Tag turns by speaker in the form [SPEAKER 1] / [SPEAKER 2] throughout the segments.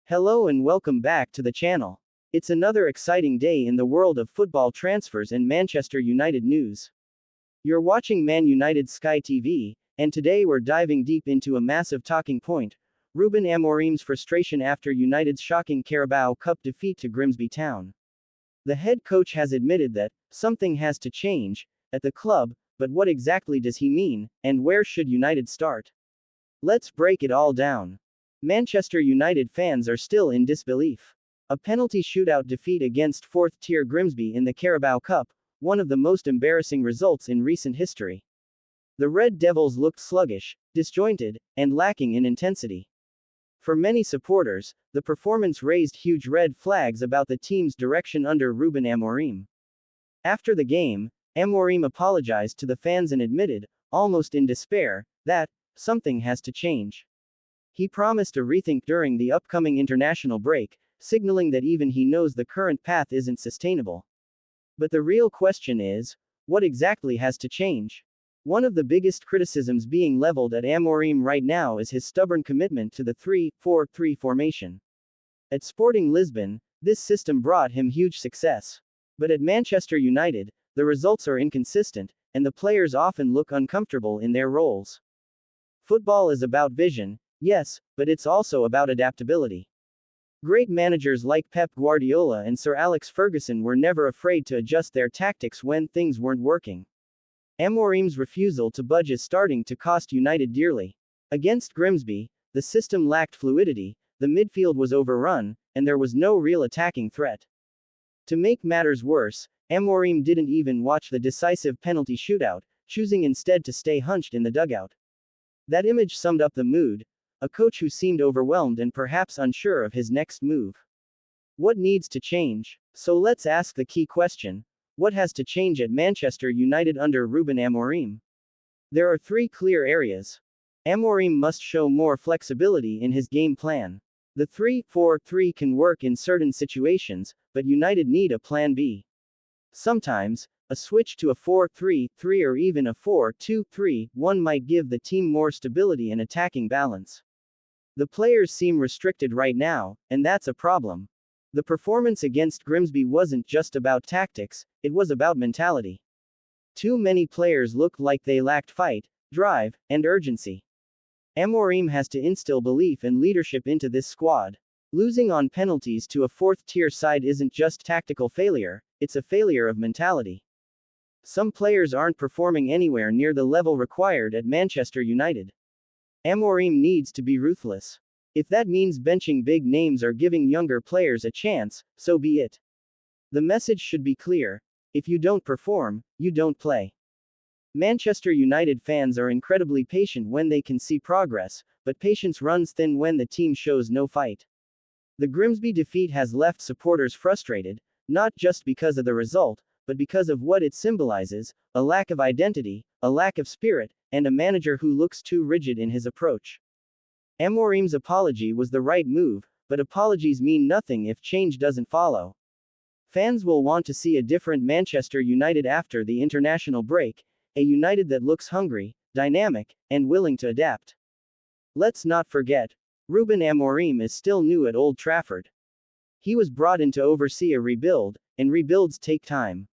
[SPEAKER 1] Hello and welcome back to the channel. It's another exciting day in the world of football transfers and Manchester United news. You're watching Man United Sky TV, and today we're diving deep into a massive talking point: Ruben Amorim's frustration after United's shocking Carabao Cup defeat to Grimsby Town. The head coach has admitted that something has to change at the club, but what exactly does he mean, and where should United start? Let's break it all down. Manchester United fans are still in disbelief. A penalty shootout defeat against fourth-tier Grimsby in the Carabao Cup, one of the most embarrassing results in recent history. The Red Devils looked sluggish, disjointed, and lacking in intensity. For many supporters, the performance raised huge red flags about the team's direction under Ruben Amorim. After the game, Amorim apologized to the fans and admitted, almost in despair, that something has to change. He promised a rethink during the upcoming international break, signaling that even he knows the current path isn't sustainable. But the real question is, what exactly has to change? One of the biggest criticisms being leveled at Amorim right now is his stubborn commitment to the 3-4-3 formation. At Sporting Lisbon, this system brought him huge success. But at Manchester United, the results are inconsistent, and the players often look uncomfortable in their roles. Football is about vision, yes, but it's also about adaptability. Great managers like Pep Guardiola and Sir Alex Ferguson were never afraid to adjust their tactics when things weren't working. Amorim's refusal to budge is starting to cost United dearly. Against Grimsby, the system lacked fluidity, the midfield was overrun, and there was no real attacking threat. To make matters worse, Amorim didn't even watch the decisive penalty shootout, choosing instead to stay hunched in the dugout. That image summed up the mood: a coach who seemed overwhelmed and perhaps unsure of his next move. What needs to change? So let's ask the key question: what has to change at Manchester United under Ruben Amorim? There are three clear areas. Amorim must show more flexibility in his game plan. The 3-4-3 can work in certain situations, but United need a plan B. Sometimes, a switch to a 4-3-3 or even a 4-2-3-1 might give the team more stability and attacking balance. The players seem restricted right now, and that's a problem. The performance against Grimsby wasn't just about tactics, it was about mentality. Too many players looked like they lacked fight, drive, and urgency. Amorim has to instill belief and leadership into this squad. Losing on penalties to a fourth-tier side isn't just tactical failure, it's a failure of mentality. Some players aren't performing anywhere near the level required at Manchester United. Amorim needs to be ruthless. If that means benching big names or giving younger players a chance, so be it. The message should be clear: if you don't perform, you don't play. Manchester United fans are incredibly patient when they can see progress, but patience runs thin when the team shows no fight. The Grimsby defeat has left supporters frustrated, not just because of the result, but because of what it symbolizes: a lack of identity, a lack of spirit, and a manager who looks too rigid in his approach. Amorim's apology was the right move, but apologies mean nothing if change doesn't follow. Fans will want to see a different Manchester United after the international break, a United that looks hungry, dynamic, and willing to adapt. Let's not forget, Ruben Amorim is still new at Old Trafford. He was brought in to oversee a rebuild, and rebuilds take time.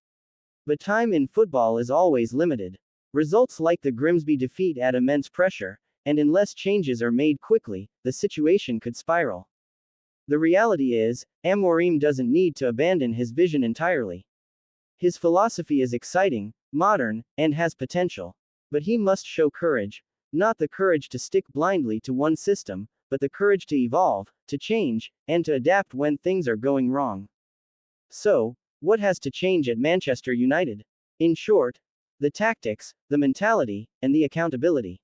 [SPEAKER 1] But time in football is always limited. Results like the Grimsby defeat add immense pressure, and unless changes are made quickly, the situation could spiral. The reality is, Amorim doesn't need to abandon his vision entirely. His philosophy is exciting, modern, and has potential. But he must show courage. Not the courage to stick blindly to one system, but the courage to evolve, to change, and to adapt when things are going wrong. So, what has to change at Manchester United? In short, the tactics, the mentality, and the accountability.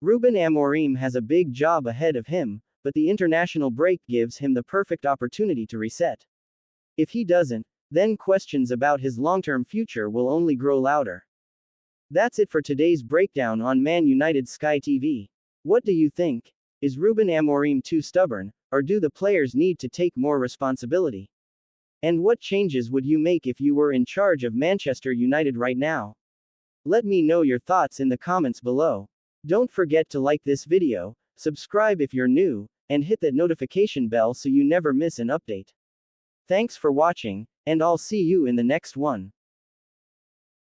[SPEAKER 1] Ruben Amorim has a big job ahead of him, but the international break gives him the perfect opportunity to reset. If he doesn't, then questions about his long-term future will only grow louder. That's it for today's breakdown on Man United Sky TV. What do you think? Is Ruben Amorim too stubborn, or do the players need to take more responsibility? And what changes would you make if you were in charge of Manchester United right now? Let me know your thoughts in the comments below. Don't forget to like this video, subscribe if you're new, and hit that notification bell so you never miss an update. Thanks for watching, and I'll see you in the next one.